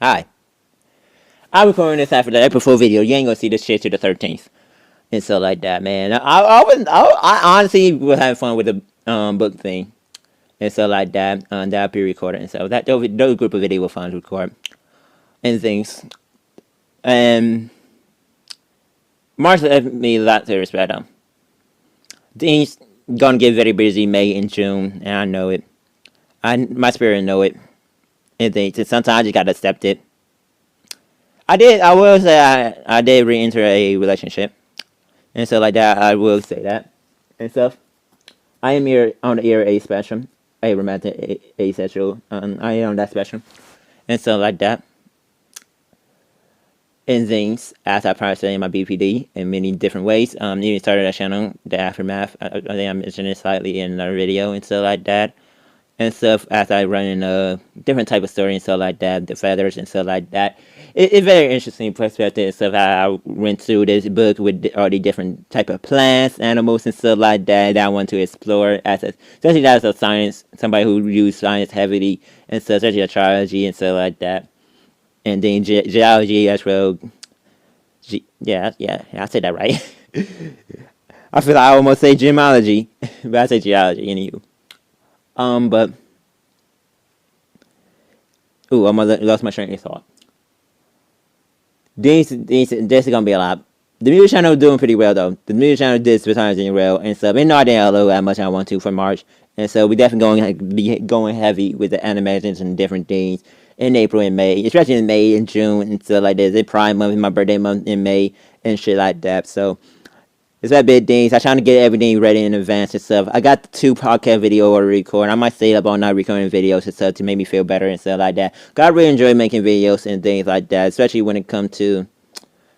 Hi. I'm recording this after the April Fool video. You ain't gonna see this shit to the 13th. And so like that, man. I honestly was having fun with the book thing. And so like that, that be recorded. And so those group of video were fun to record. And things. And March left me a lot to respect them. Things gonna get very busy May and June, and I know it. My spirit know it. And things. And sometimes I just gotta accept it. I will say I did re-enter a relationship. And so like that, I will say that. And stuff. I am here on the era A spectrum. A romantic asexual. I am on that spectrum. And so like that. And things as I probably said in my BPD in many different ways. Even started a channel, the aftermath. I think I mentioned it slightly in another video and stuff like that. And stuff as I run in a different type of story and stuff like that, the feathers and stuff like that. It's very interesting perspective and stuff how I went through this book with all the different type of plants, animals and stuff like that I want to explore especially as a science, somebody who uses science heavily and stuff, especially astrology and stuff like that. And then geology as well. Yeah, I said that right. I feel like I almost say gemology, but I say geology anywho. But ooh, I lost my train of thought. This is gonna be a lot. The music channel is doing pretty well though. The music channel did sometimes doing well and stuff. And not download that much I want to for March. And so we definitely going to be going heavy with the animations and different things in April and May, especially in May and June and stuff like this. It's Prime month, my birthday month in May and shit like that. So it's that big things. I'm trying to get everything ready in advance and stuff. I got the 2 podcast video already recorded. I might stay up all night recording videos and stuff to make me feel better and stuff like that. I really enjoy making videos and things like that, especially when it comes to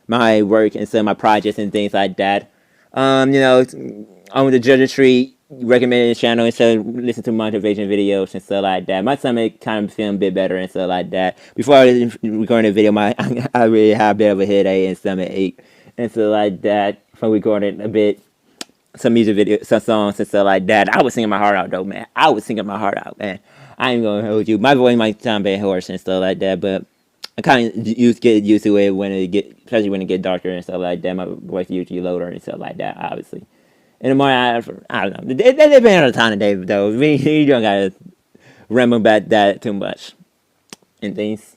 my work and some of my projects and things like that. On the Judge Tree recommended channel instead of listening to motivation videos and stuff like that. My stomach kind of feeling a bit better and stuff like that. Before I was recording the video, I really had a bit of a headache and stomach ache and stuff like that. From recording a bit, some music videos, some songs and stuff like that. I was singing my heart out though, man. I was singing my heart out, man. I ain't gonna hold you. My voice might sound bad hoarse and stuff like that, but I kind of get used to it especially when it get darker and stuff like that. My voice usually lower and stuff like that, obviously. In the morning, I don't know. It depends on the time of day, though. You don't gotta remember about that too much and things.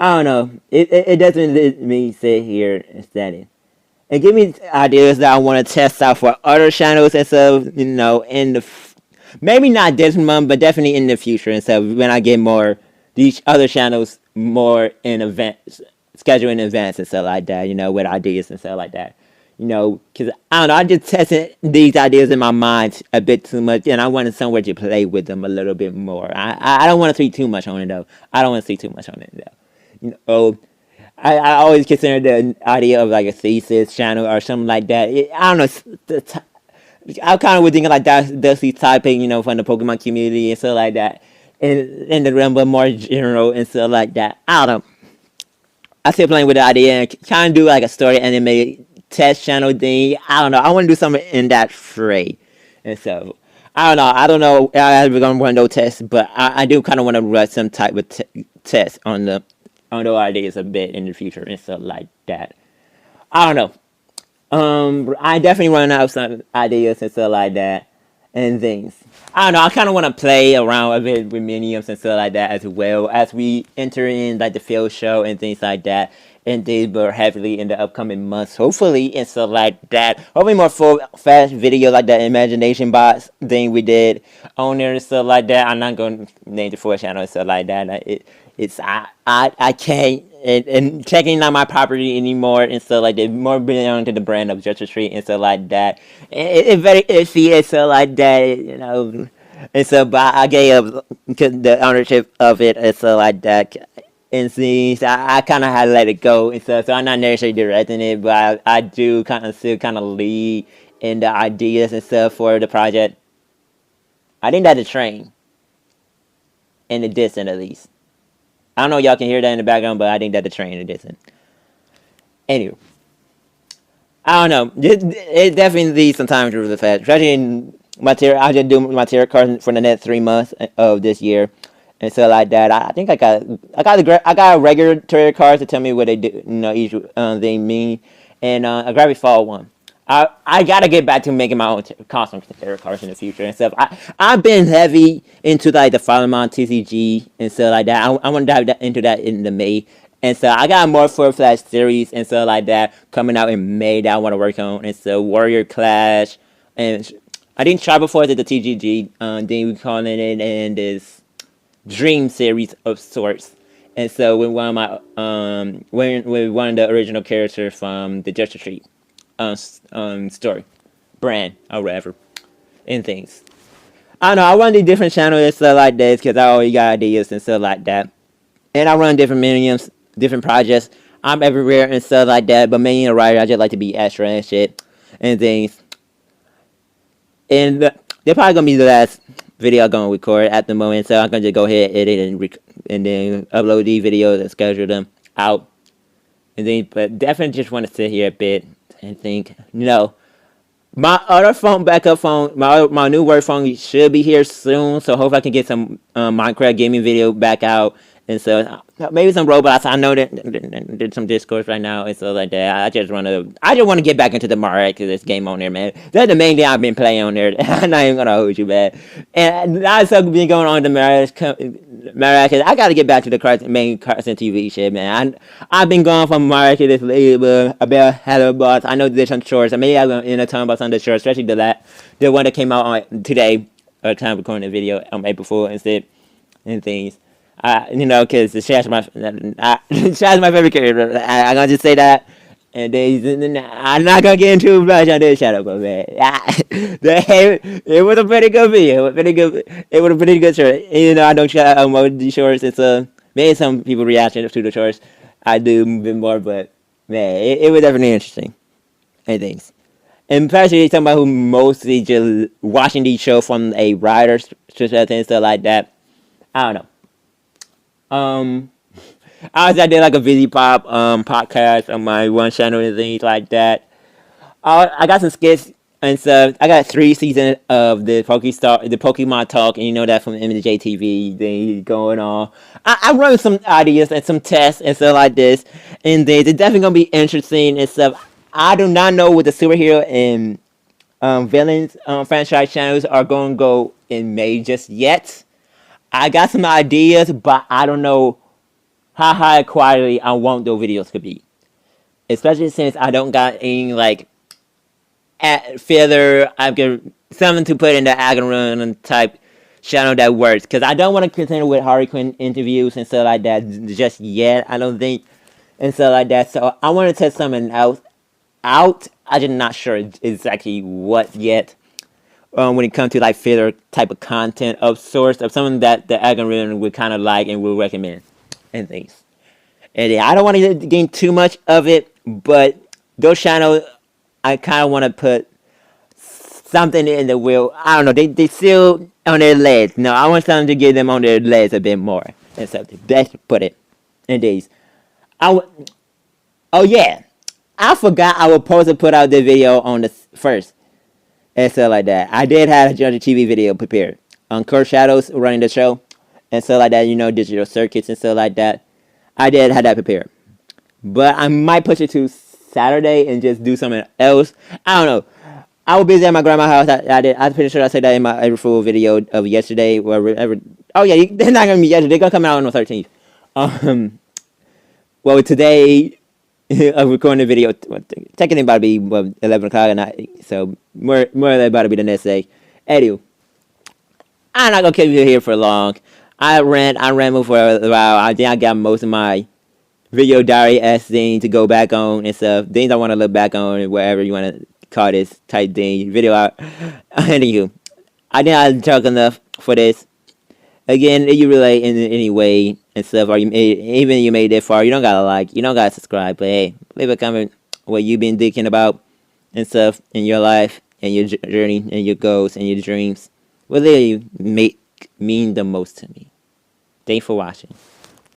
I don't know. It doesn't let me sit here and study. And give me ideas that I want to test out for other channels and stuff, in maybe not this month, but definitely in the future and stuff, when I get more, these other channels more in advance, schedule in advance and stuff like that, with ideas and stuff like that. Because, I don't know, I just tested these ideas in my mind a bit too much, and I wanted somewhere to play with them a little bit more. I don't want to speak too much on it, though. I don't want to speak too much on it, though. I always consider the idea of like a thesis channel or something like that. I don't know. I kind of was thinking like that, Dusty typing, from the Pokemon community and stuff like that, in the realm, but more general and stuff like that. I don't know. I still playing with the idea and kind of do like a story anime test channel thing. I don't know. I want to do something in that fray, and so I don't know. I don't know. I'm gonna run no tests, but I do kind of want to run some type of test on the ideas a bit in the future and stuff like that. I don't know. I definitely run out of some ideas and stuff like that and things. I don't know. I kind of want to play around a bit with mediums and stuff like that as well as we enter in like the field show and things like that. And they were heavily in the upcoming months, hopefully, and stuff like that. Hopefully, more full, fast video like that imagination box thing we did on there and stuff like that. I'm not going to name the full channel and stuff like that. I can't and checking out my property anymore and stuff like that. More belong to the brand of Justice Street and stuff like that. It's very iffy and stuff like that, And so, but I gave up the ownership of it and stuff like that. And see, so I kind of had to let it go and stuff. So I'm not necessarily directing it, but I do kind of still kind of lead in the ideas and stuff for the project. I think that's a train in the distance at least. I don't know if y'all can hear that in the background, but I think that's the train in the distance. Anyway, I don't know. It definitely needs some time to reflect, especially in my tarot. I just do my tarot cards for the next 3 months of this year. and so like that. I think I got regular tarot cards to tell me what they do, each they mean, and a Gravity Fall one. I gotta get back to making my own custom tarot cards in the future and stuff. I've been heavy into like the Filemon TCG and stuff like that. I want to dive into that in the May. And so I got more for Flash series and stuff like that coming out in May that I want to work on. And so Warrior Clash, and I think Tribal Force is the TGG. Then we calling it in this Dream series of sorts. And so with one of my with one of the original characters from the Justice Street story, brand or whatever, and things. I don't know. I run these different channels and stuff like this because I always got ideas and stuff like that. And I run different mediums, different projects. I'm everywhere and stuff like that. But mainly a writer, I just like to be extra and shit and things. And they're probably gonna be the last video I'm gonna record at the moment. So I'm gonna just go ahead, edit, and then upload these videos and schedule them out. And then, but definitely just want to sit here a bit and think. My other phone, backup phone, my new work phone should be here soon. So hopefully I can get some Minecraft gaming video back out. And so maybe some robots. I know that there's some Discord right now and stuff like that. I just want to get back into the miraculous game on there, man. That's the main thing I've been playing on there. I'm not even gonna hold you, man. And that's something been going on in the miraculous. I gotta get back to the main Carson TV shit, man. I've been going from miraculous label about Hello Boss. I know there's some shorts. I maybe I'm gonna talk about some of the shorts, especially the one that came out on today, time of recording the video on April Fool and things. Because the Shad's my favorite character. I'm gonna just say that, and I'm not gonna get into much on this shadow, but man, it was a pretty good video. It was a pretty good short. I don't try emoji shorts. It's maybe some people reaction to the shorts. I do a bit more, but man, it was definitely interesting and things. And especially somebody who mostly just watching these shows from a writer's perspective and stuff like that. I don't know. I did like a video pop podcast on my one channel and things like that. I got some skits and stuff. I got 3 seasons of the Pokemon Talk, and you know that from MJ TV. They going on. I run some ideas and some tests and stuff like this, and it's definitely gonna be interesting and stuff. I do not know what the superhero and villains franchise channels are gonna go in May just yet. I got some ideas, but I don't know how high quality I want those videos to be. Especially since I don't got any filler. I've got something to put in the algorithm type channel that works. Because I don't want to continue with Harley Quinn interviews and stuff like that just yet. I don't think and stuff like that. So I want to test something else out. I'm just not sure exactly what yet. When it comes to like filler type of content of sorts of something that the algorithm would kind of like and will recommend and things. And yeah, I don't want to gain too much of it, but those channels, I kind of want to put something in the wheel. I don't know, they still on their legs. No, I want something to get them on their legs a bit more. And so best put it in these. Oh yeah, I forgot I was supposed to put out the video on the first. And stuff like that. I did have a Georgia TV video prepared. Kurt Shadows running the show. And stuff like that, digital circuits and stuff like that. I did have that prepared. But I might push it to Saturday and just do something else. I don't know. I was busy at my grandma's house. I'm pretty sure I said that in my April Fool video of yesterday. Oh yeah, they're not going to be yesterday. They're going to come out on the 13th. Well, today... I'm recording the video. Technically about to be 11 o'clock at night, so more about to be the next day. Anyway, I'm not gonna keep you here for long. I ran for a while. I think I got most of my video diary thing to go back on and stuff. Things I want to look back on, wherever you want to call this type thing. Video out. Anywho, I think I talk enough for this. Again, if you relate in any way and stuff, or even you made it far, you don't gotta like, you don't gotta subscribe, but hey, leave a comment what you've been thinking about and stuff in your life and your journey and your goals and your dreams. What really mean the most to me. Thanks for watching.